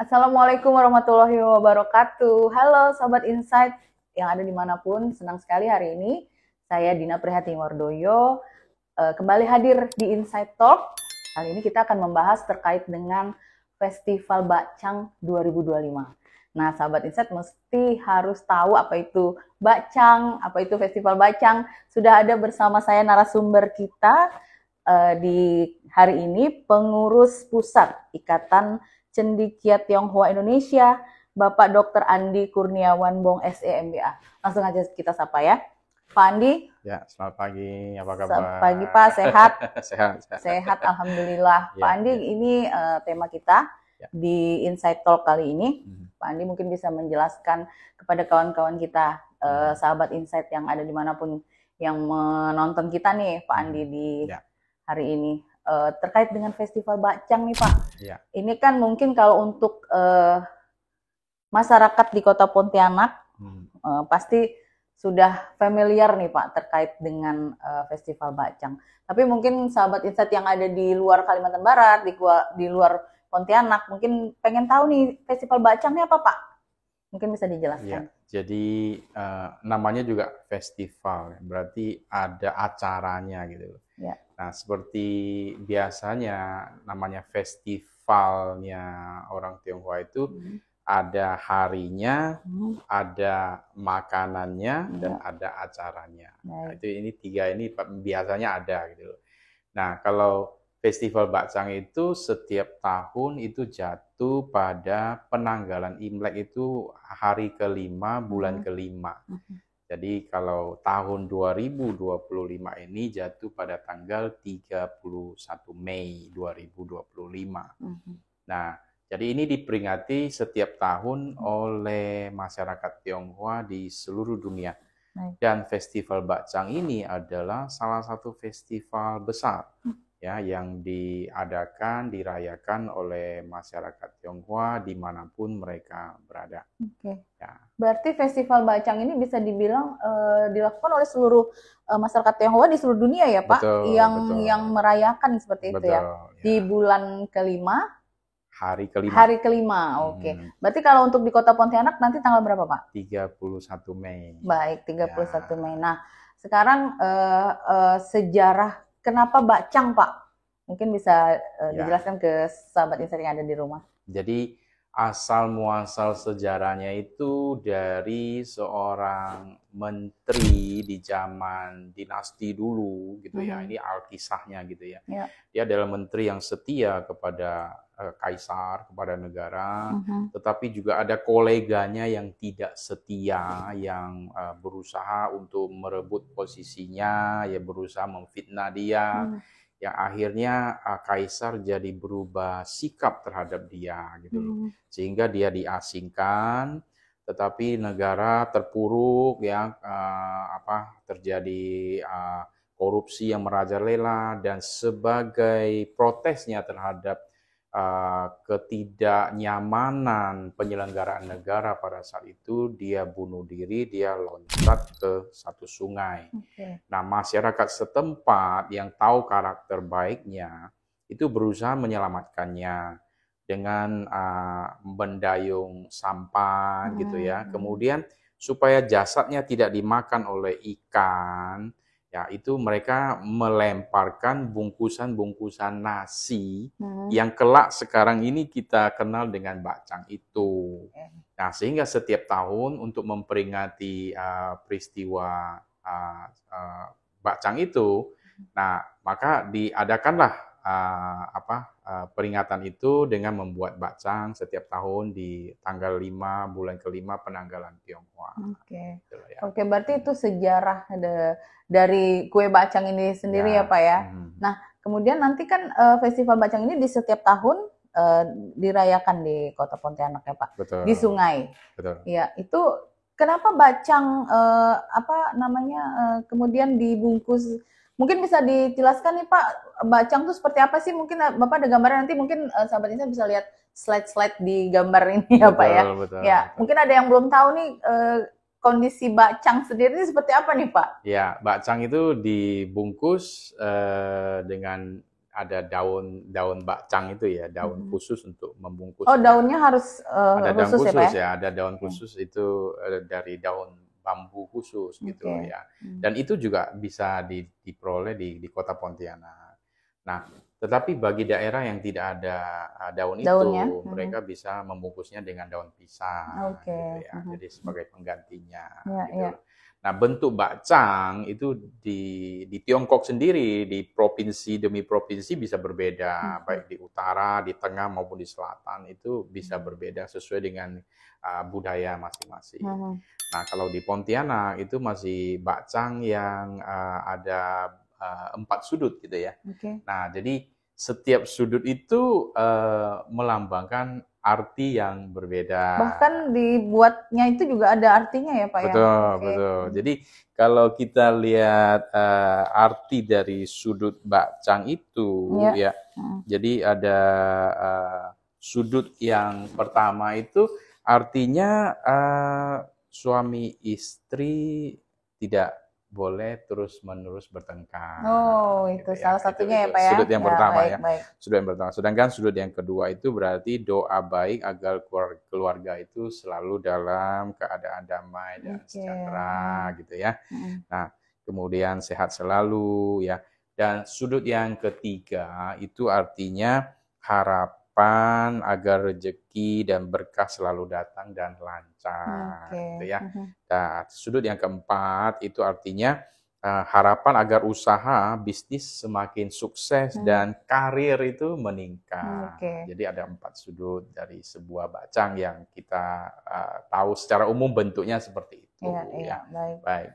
Assalamualaikum warahmatullahi wabarakatuh. Halo Sobat Insight yang ada dimanapun, senang sekali hari ini saya Dina Prihatini-Wardoyo kembali hadir di Insight Talk. Kali ini kita akan membahas terkait dengan Festival Bacang 2025. Nah, Sahabat Insight mesti harus tahu apa itu Bacang, apa itu Festival Bacang. Sudah ada bersama saya narasumber kita di hari ini, pengurus pusat Ikatan Cendekia Tionghoa Indonesia, Bapak Dr. Andi Kurniawan Bong SE MBA. Langsung aja kita sapa ya. Pak Andi. Ya, selamat pagi. Apa kabar? Selamat pagi Pak, sehat? Sehat. Alhamdulillah. Ya, Pak Andi, ya. Ini tema kita Ya. di Insight Talk kali ini. Pak Andi mungkin bisa menjelaskan kepada kawan-kawan kita, sahabat Insight yang ada dimanapun yang menonton kita nih, Pak Andi, di hari ini. Terkait dengan Festival Bacang nih Pak. Ya. Ini kan mungkin kalau untuk masyarakat di Kota Pontianak pasti sudah familiar nih Pak terkait dengan Festival Bacang. Tapi mungkin sahabat Insight yang ada di luar Kalimantan Barat, di luar Pontianak, mungkin pengen tahu nih Festival Bacangnya apa Pak? Mungkin bisa dijelaskan. Ya, jadi namanya juga festival, berarti ada acaranya gitu. Ya. Nah, seperti biasanya namanya festivalnya orang Tionghoa itu ada harinya, ada makanannya, dan ada acaranya. Nah, ini tiga ini biasanya ada gitu. Nah, kalau Festival Bacang itu setiap tahun itu jatuh pada penanggalan Imlek itu hari kelima, bulan kelima. Jadi kalau tahun 2025 ini jatuh pada tanggal 31 Mei 2025. Nah, jadi ini diperingati setiap tahun oleh masyarakat Tionghoa di seluruh dunia. Dan Festival Bacang ini adalah salah satu festival besar ya yang dirayakan oleh masyarakat Tionghoa dimanapun mereka berada. Oke. Ya. Berarti Festival Bacang ini bisa dibilang dilakukan oleh seluruh masyarakat Tionghoa di seluruh dunia ya Pak, betul. yang merayakan seperti itu ya. Di bulan kelima. Hari kelima. Hari kelima, oke. Berarti kalau untuk di Kota Pontianak nanti tanggal berapa Pak? 31 Mei. Baik, 31 Mei. Nah, sekarang sejarah kenapa Bacang, Pak? Mungkin bisa dijelaskan ke sahabat Insight yang ada di rumah. Jadi, asal-muasal sejarahnya itu dari seorang menteri di zaman dinasti dulu, gitu ya. Ini alkisahnya gitu ya. Dia adalah menteri yang setia kepada kaisar, kepada negara, tetapi juga ada koleganya yang tidak setia, yang berusaha untuk merebut posisinya, ya berusaha memfitnah dia, yang akhirnya kaisar jadi berubah sikap terhadap dia, gitu, sehingga dia diasingkan, tetapi negara terpuruk, ya terjadi korupsi yang merajalela, dan sebagai protesnya terhadap ketidaknyamanan penyelenggaraan negara pada saat itu, dia bunuh diri, dia loncat ke satu sungai. Nah, masyarakat setempat yang tahu karakter baiknya itu berusaha menyelamatkannya dengan mendayung sampan gitu ya. Kemudian supaya jasadnya tidak dimakan oleh ikan, ya itu mereka melemparkan bungkusan-bungkusan nasi yang kelak sekarang ini kita kenal dengan bacang itu. Nah, sehingga setiap tahun untuk memperingati peristiwa bacang itu, nah maka diadakanlah peringatan itu dengan membuat bacang setiap tahun di tanggal 5 bulan kelima penanggalan Tionghoa. Oke, berarti itu sejarah dari kue bacang ini sendiri ya Pak ya. Nah, kemudian nanti kan Festival Bacang ini di setiap tahun dirayakan di Kota Pontianak ya Pak. Betul. Di sungai. Betul. Ya, itu kenapa bacang kemudian dibungkus? Mungkin bisa dijelaskan nih Pak, bacang itu seperti apa sih? Mungkin Bapak ada gambaran, nanti mungkin sahabat ini bisa lihat slide-slide di gambar ini ya Pak ya. Betul. Mungkin ada yang belum tahu nih kondisi bacang sendiri ini seperti apa nih Pak? Ya, bacang itu dibungkus dengan ada daun bakcang itu ya, daun khusus untuk membungkus. Oh, daunnya harus ada daun khusus khusus ya, Pak? ada daun khusus itu dari daun bambu khusus gitu Oke. ya. Dan itu juga bisa diperoleh di Kota Pontianak. Nah, tetapi bagi daerah yang tidak ada daun Daunnya? itu, mereka bisa membungkusnya dengan daun pisang Oke. gitu ya. Jadi sebagai penggantinya Ya, gitu. ya. Nah, bentuk bakcang itu di Tiongkok sendiri, di provinsi demi provinsi bisa berbeda, baik di utara, di tengah maupun di selatan itu bisa berbeda sesuai dengan budaya masing-masing. Nah, kalau di Pontianak itu masih bakcang yang ada 4 sudut gitu ya. Oke. Nah, jadi setiap sudut itu melambangkan arti yang berbeda. Bahkan dibuatnya itu juga ada artinya ya, Pak ya? Betul, Oke. betul. Jadi kalau kita lihat arti dari sudut bakcang itu ya, jadi ada sudut yang pertama itu artinya suami istri tidak boleh terus-menerus bertengkar. Oh, itu gitu salah satunya ya, Pak ya? Sudut yang pertama baik, ya. baik. Sudut yang pertama. Sedangkan sudut yang kedua itu berarti doa baik agar keluarga itu selalu dalam keadaan damai dan sejahtera gitu ya. Nah, kemudian sehat selalu ya. Dan sudut yang ketiga itu artinya harapan agar rezeki dan berkah selalu datang dan lancar gitu ya. Nah, sudut yang keempat itu artinya harapan agar usaha bisnis semakin sukses dan karir itu meningkat. Jadi ada 4 sudut dari sebuah bakcang yang kita tahu secara umum bentuknya seperti itu. Iya, baik.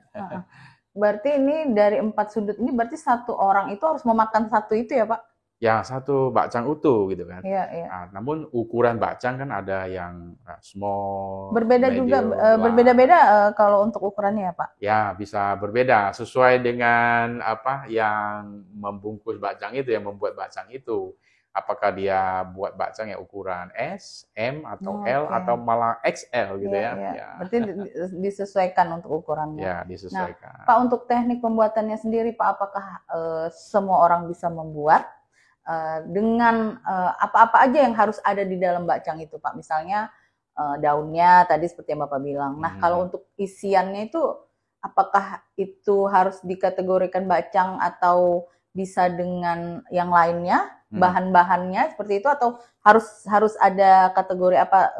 Berarti ini dari 4 sudut ini berarti satu orang itu harus memakan satu itu ya, Pak? Ya, satu bakcang utuh gitu kan. Iya, iya. Nah, namun ukuran bakcang kan ada yang small, berbeda medium, juga, berbeda-beda kalau untuk ukurannya ya, Pak? Ya, bisa berbeda sesuai dengan apa yang membungkus bakcang itu, yang membuat bakcang itu. Apakah dia buat bakcang yang ukuran S, M, atau L, atau malah XL gitu ya. Berarti disesuaikan untuk ukurannya. Ya, disesuaikan. Nah, Pak, untuk teknik pembuatannya sendiri, Pak, apakah semua orang bisa membuat dengan apa-apa aja yang harus ada di dalam bakcang itu, Pak? Misalnya daunnya tadi seperti yang Bapak bilang. Nah, kalau untuk isiannya itu apakah itu harus dikategorikan bakcang atau bisa dengan yang lainnya, bahan-bahannya seperti itu, atau harus ada kategori apa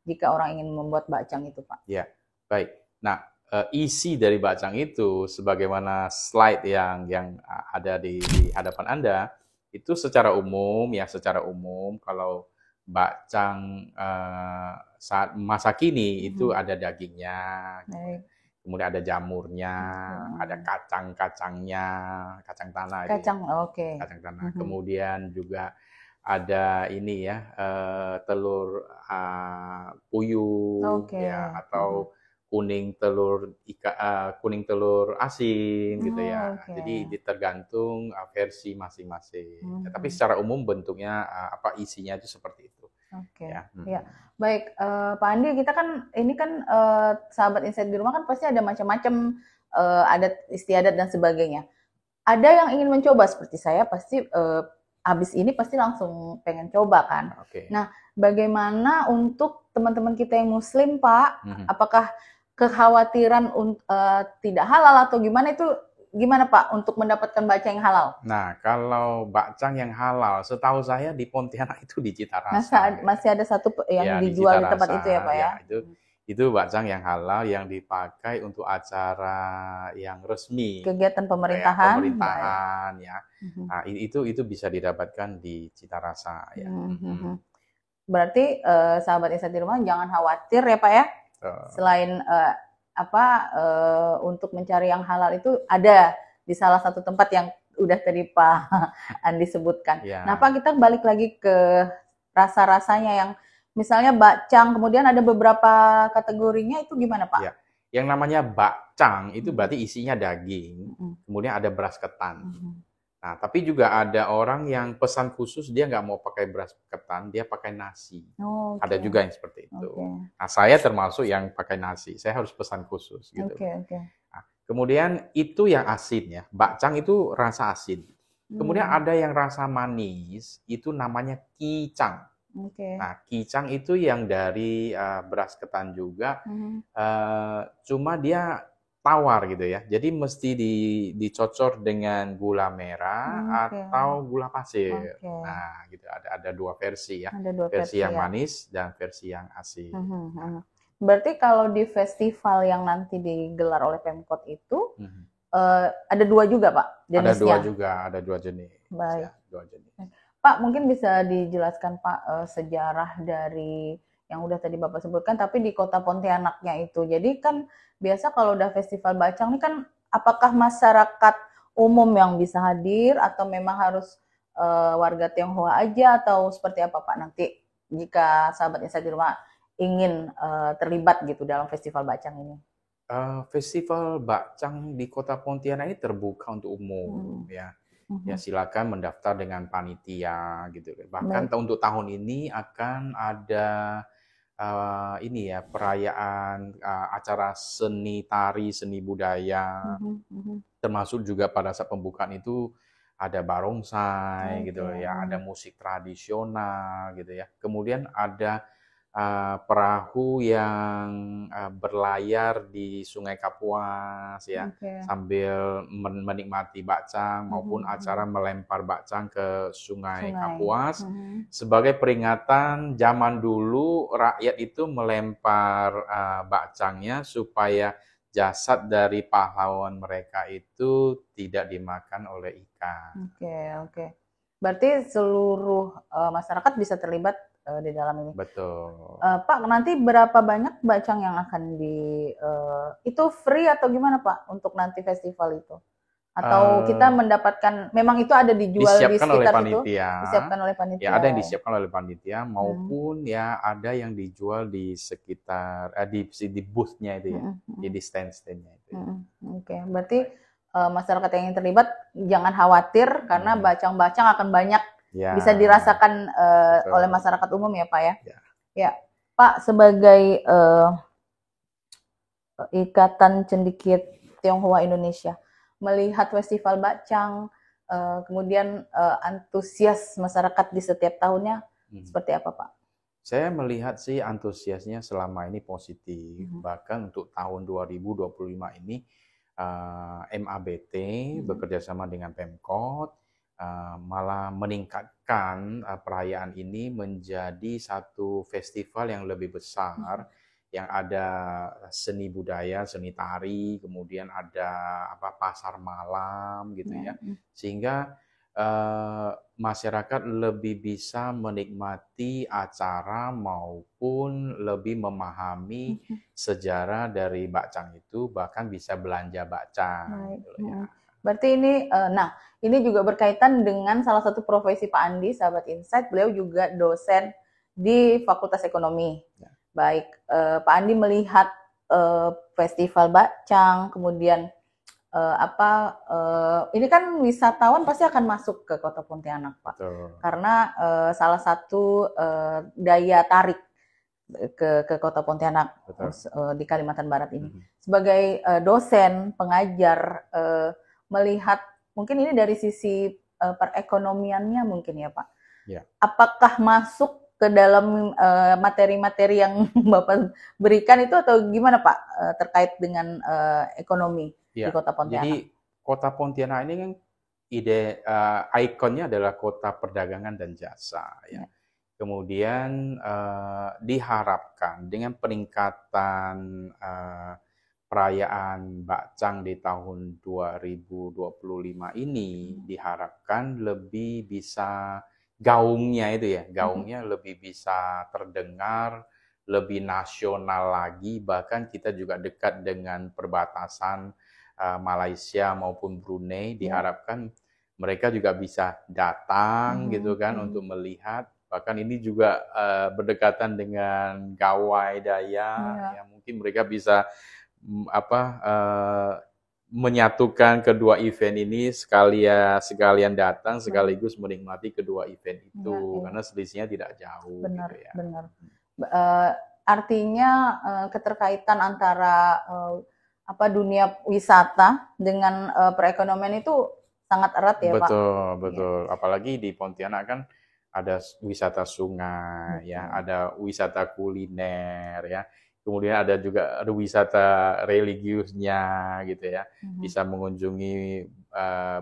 jika orang ingin membuat bakcang itu, Pak? Ya, baik. Nah, isi dari bakcang itu sebagaimana slide yang ada di hadapan Anda, itu secara umum kalau bakcang saat masa kini itu ada dagingnya, kemudian ada jamurnya, ada kacang-kacangnya, kacang tanah. Kacang tanah. Kemudian juga ada ini ya, telur puyuh ya, atau kuning telur asin gitu ya. Jadi tergantung versi masing-masing. Tapi secara umum bentuknya isinya itu seperti itu. Ya. Baik, Pak Andi, kita kan ini kan sahabat insight di rumah kan pasti ada macam-macam adat istiadat dan sebagainya. Ada yang ingin mencoba seperti saya pasti habis ini pasti langsung pengen coba kan. Nah, bagaimana untuk teman-teman kita yang Muslim, Pak? Apakah kekhawatiran tidak halal atau gimana itu? Gimana Pak untuk mendapatkan bakcang yang halal? Nah, kalau bakcang yang halal, setahu saya di Pontianak itu di Citarasa. Masih ada satu yang dijual di tempat itu ya Pak ya? Itu bakcang yang halal yang dipakai untuk acara yang resmi. Kegiatan pemerintahan. Ya. Nah, itu bisa didapatkan di Citarasa ya. Berarti sahabat insight di rumah jangan khawatir ya Pak ya. Selain untuk mencari yang halal itu ada di salah satu tempat yang udah tadi Pak Andi sebutkan. Nah Pak, kita balik lagi ke rasa-rasanya yang misalnya bakcang, kemudian ada beberapa kategorinya, itu gimana Pak? Ya. Yang namanya bakcang itu berarti isinya daging, kemudian ada beras ketan. Nah, tapi juga ada orang yang pesan khusus dia nggak mau pakai beras ketan, dia pakai nasi. Ada juga yang seperti itu. Nah, saya termasuk yang pakai nasi. Saya harus pesan khusus gitu. Nah, kemudian itu yang asin ya. Bakcang itu rasa asin. Kemudian ada yang rasa manis, itu namanya kicang. Oke. Nah, kicang itu yang dari beras ketan juga, cuma dia tawar gitu ya. Jadi mesti dicocor dengan gula merah Oke. atau gula pasir. Oke. Nah, gitu ada dua versi ya. Ada dua Versi versi yang ya. manis dan versi yang asin. Nah, Berarti kalau di festival yang nanti digelar oleh Pemkot itu mhm. ada dua juga Pak Ada dua jenisnya. juga, ada dua jenis. Baik. Ya, dua jenis. Pak, mungkin bisa dijelaskan Pak sejarah dari yang udah tadi Bapak sebutkan, tapi di kota Pontianaknya itu. Jadi kan biasa kalau udah festival bacang ini kan, apakah masyarakat umum yang bisa hadir atau memang harus warga Tionghoa aja atau seperti apa Pak nanti jika sahabat Insight di rumah ingin terlibat gitu dalam festival bacang ini? Festival bacang di Kota Pontianak ini terbuka untuk umum ya. Ya silakan mendaftar dengan panitia gitu. Bahkan untuk tahun ini akan ada ini ya perayaan acara seni tari, seni budaya. Termasuk juga pada saat pembukaan itu ada barongsai gitu ya, ada musik tradisional gitu ya. Kemudian ada perahu yang berlayar di Sungai Kapuas ya, sambil menikmati bakcang maupun acara melempar bakcang ke Sungai Kapuas sebagai peringatan zaman dulu rakyat itu melempar bakcangnya supaya jasad dari pahlawan mereka itu tidak dimakan oleh ikan. Oke. Berarti seluruh masyarakat bisa terlibat di dalam ini. Betul. Pak, nanti berapa banyak bacang yang akan itu free atau gimana Pak untuk nanti festival itu? Atau kita mendapatkan, memang itu ada dijual di sekitar itu? Disiapkan oleh panitia. Ya, ada yang disiapkan oleh panitia maupun ya ada yang dijual di sekitar di booth-nya itu ya, di stand-stand-nya itu. Oke, berarti masyarakat yang ingin terlibat jangan khawatir karena bacang-bacang akan banyak bisa dirasakan oleh masyarakat umum ya Pak ya. Ya, Pak sebagai Ikatan Cendekia Tionghoa Indonesia melihat festival bacang, kemudian antusias masyarakat di setiap tahunnya seperti apa Pak? Saya melihat sih antusiasnya selama ini positif. Bahkan untuk tahun 2025 ini MABT bekerjasama dengan Pemkot malah meningkatkan perayaan ini menjadi satu festival yang lebih besar, yang ada seni budaya, seni tari, kemudian ada pasar malam gitu ya, sehingga masyarakat lebih bisa menikmati acara maupun lebih memahami sejarah dari bacang itu, bahkan bisa belanja bacang. Gitu ya. Berarti ini, ini juga berkaitan dengan salah satu profesi Pak Andi, sahabat Insight. Beliau juga dosen di Fakultas Ekonomi. Baik, Pak Andi melihat festival bacang, kemudian ini kan wisatawan pasti akan masuk ke Kota Pontianak, Pak. Betul. Karena salah satu daya tarik ke Kota Pontianak di Kalimantan Barat ini. Sebagai dosen, pengajar, melihat mungkin ini dari sisi perekonomiannya mungkin ya Pak. Ya. Apakah masuk ke dalam materi-materi yang Bapak berikan itu atau gimana Pak terkait dengan ekonomi di Kota Pontianak? Jadi Kota Pontianak ini kan ikonnya adalah kota perdagangan dan jasa ya. Kemudian diharapkan dengan peningkatan perayaan bacang di tahun 2025 ini diharapkan lebih bisa gaungnya lebih bisa terdengar, lebih nasional lagi, bahkan kita juga dekat dengan perbatasan Malaysia maupun Brunei, diharapkan mereka juga bisa datang gitu kan untuk melihat. Bahkan ini juga berdekatan dengan Gawai Daya, ya mungkin mereka bisa menyatukan kedua event ini, sekalian datang sekaligus menikmati kedua event itu, karena selisihnya tidak jauh. Benar, gitu ya. Benar. Artinya keterkaitan antara dunia wisata dengan perekonomian itu sangat erat ya Pak. Betul, betul. Apalagi di Pontianak kan ada wisata sungai, ya, Betul. ada wisata kuliner, ya. Kemudian ada juga wisata religiusnya, gitu ya. Bisa mengunjungi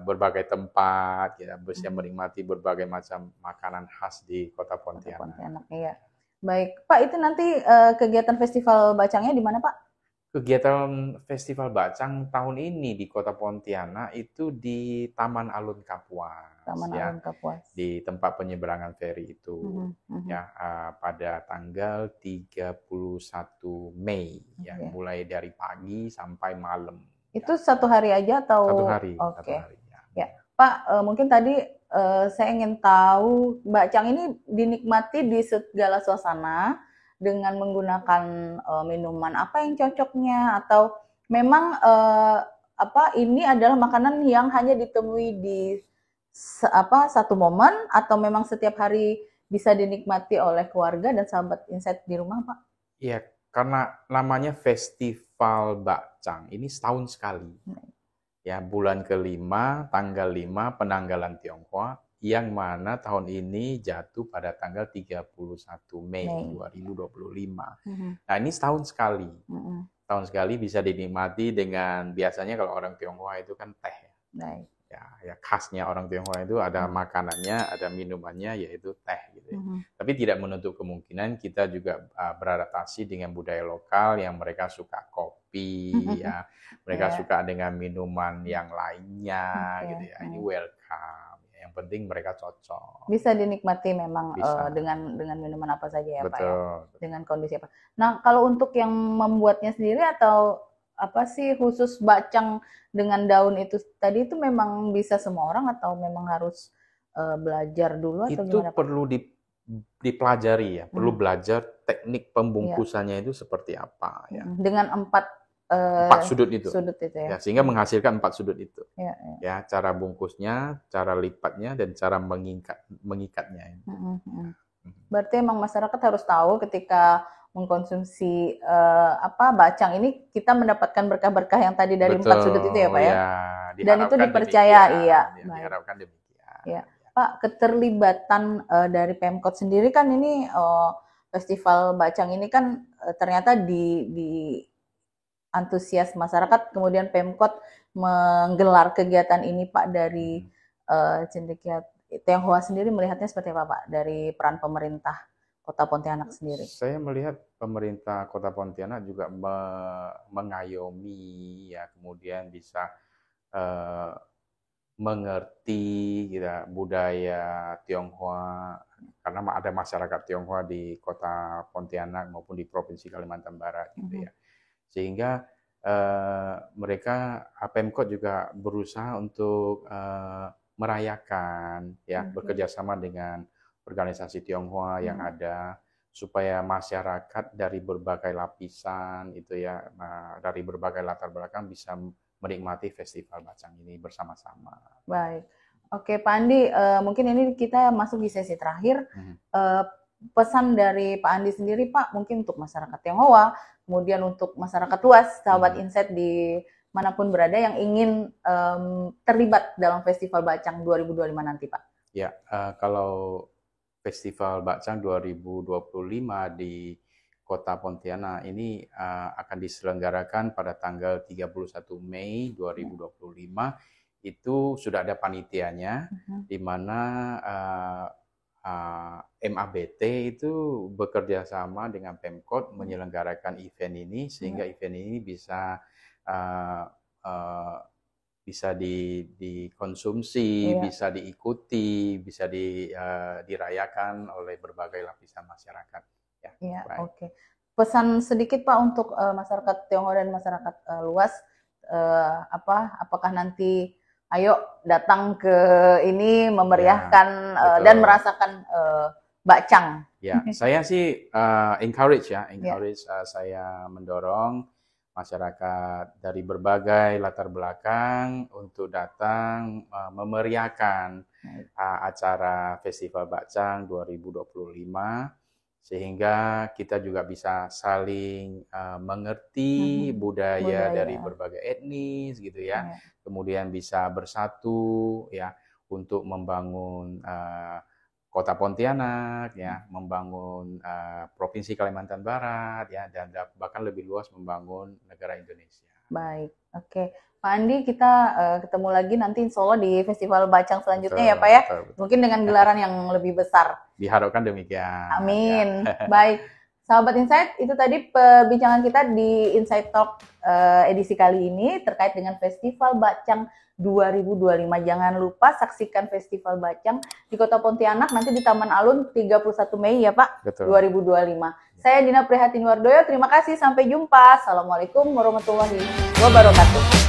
berbagai tempat, ya, bisa menikmati berbagai macam makanan khas di Kota Pontianak. Pontianak, iya. Baik, Pak, itu nanti kegiatan festival bacangnya di mana, Pak? Kegiatan Festival Bacang tahun ini di Kota Pontianak itu di Taman Alun Kapuas, Taman ya, Alun Kapuas. di tempat penyeberangan feri itu, ya, pada tanggal 31 Mei, ya, mulai dari pagi sampai malam. Itu satu hari aja atau? Satu hari, Oke. ya. Ya, Pak, mungkin tadi saya ingin tahu bacang ini dinikmati di segala suasana dengan menggunakan minuman apa yang cocoknya, atau memang ini adalah makanan yang hanya ditemui di satu momen, atau memang setiap hari bisa dinikmati oleh keluarga dan sahabat Insight di rumah, Pak? Iya, karena namanya Festival Bacang, ini setahun sekali. Ya, bulan ke-5, tanggal 5 penanggalan Tionghoa, yang mana tahun ini jatuh pada tanggal 31 Mei 2025. Nah, ini setahun sekali. Setahun sekali bisa dinikmati dengan, biasanya kalau orang Tionghoa itu kan teh. Ya, khasnya orang Tionghoa itu ada makanannya, ada minumannya, yaitu teh, gitu ya. Tapi tidak menutup kemungkinan kita juga beradaptasi dengan budaya lokal yang mereka suka kopi, ya, mereka suka dengan minuman yang lainnya, gitu ya. Ini welcome. Yang penting mereka cocok. Bisa dinikmati memang dengan minuman apa saja ya, Pak, ya? Dengan kondisi apa. Nah, kalau untuk yang membuatnya sendiri atau apa sih khusus bacang dengan daun itu tadi, itu memang bisa semua orang atau memang harus belajar dulu atau itu gimana, Pak? Perlu dipelajari ya, perlu belajar teknik pembungkusannya itu seperti apa ya. Dengan empat sudut itu. Ya. Sehingga menghasilkan 4 sudut itu. Ya, cara bungkusnya, cara lipatnya, dan cara mengikatnya. Berarti emang masyarakat harus tahu ketika mengkonsumsi bacang ini kita mendapatkan berkah-berkah yang tadi dari 4 sudut itu ya, Pak ya. Dan itu dipercaya, diharapkan demikian. Ya. Pak, keterlibatan dari Pemkot sendiri kan ini festival bacang ini kan ternyata di antusias masyarakat, kemudian Pemkot menggelar kegiatan ini, Pak, dari cendekia Tionghoa sendiri melihatnya seperti apa, Pak, dari peran pemerintah Kota Pontianak sendiri? Saya melihat pemerintah Kota Pontianak juga mengayomi, ya, kemudian bisa mengerti, gitu, budaya Tionghoa, karena ada masyarakat Tionghoa di Kota Pontianak maupun di Provinsi Kalimantan Barat, gitu ya. Sehingga mereka, Pemkot juga berusaha untuk merayakan, ya, bekerja sama dengan organisasi Tionghoa yang ada, supaya masyarakat dari berbagai lapisan itu ya, dari berbagai latar belakang bisa menikmati festival bacang ini bersama-sama. Baik, oke Pak Andi, mungkin ini kita masuk di sesi terakhir. Pesan dari Pak Andi sendiri, Pak, mungkin untuk masyarakat Tionghoa, kemudian untuk masyarakat luas, sahabat Insight di manapun berada yang ingin terlibat dalam Festival Bacang 2025 nanti, Pak. Ya, kalau Festival Bacang 2025 di Kota Pontianak ini akan diselenggarakan pada tanggal 31 Mei 2025. Itu sudah ada panitianya, di mana MABT itu bekerja sama dengan Pemkot menyelenggarakan event ini, sehingga event ini bisa dikonsumsi, bisa diikuti, bisa dirayakan oleh berbagai lapisan masyarakat. Ya, oke. Pesan sedikit, Pak, untuk masyarakat Tionghoa dan masyarakat luas, apakah nanti ayo datang ke ini memeriahkan dan merasakan bacang. Ya, saya sih encourage, saya mendorong masyarakat dari berbagai latar belakang untuk datang memeriahkan acara Festival Bacang 2025 sehingga kita juga bisa saling mengerti budaya dari berbagai etnis gitu ya. Kemudian bisa bersatu ya untuk membangun Kota Pontianak ya, membangun Provinsi Kalimantan Barat ya, dan bahkan lebih luas membangun negara Indonesia. Baik, oke. Pak Andi, kita ketemu lagi nanti insya Allah di Festival Bacang selanjutnya ya Pak ya. Betul. Mungkin dengan gelaran yang lebih besar. Diharapkan demikian. Amin. Ya. Baik, sahabat Insight, itu tadi perbincangan kita di Insight Talk edisi kali ini terkait dengan Festival Bacang 2025. Jangan lupa saksikan Festival Bacang di Kota Pontianak nanti di Taman Alun 31 Mei ya Pak. Betul. 2025. Saya Dina Prihatin Wardoyo, terima kasih, sampai jumpa. Assalamualaikum warahmatullahi wabarakatuh.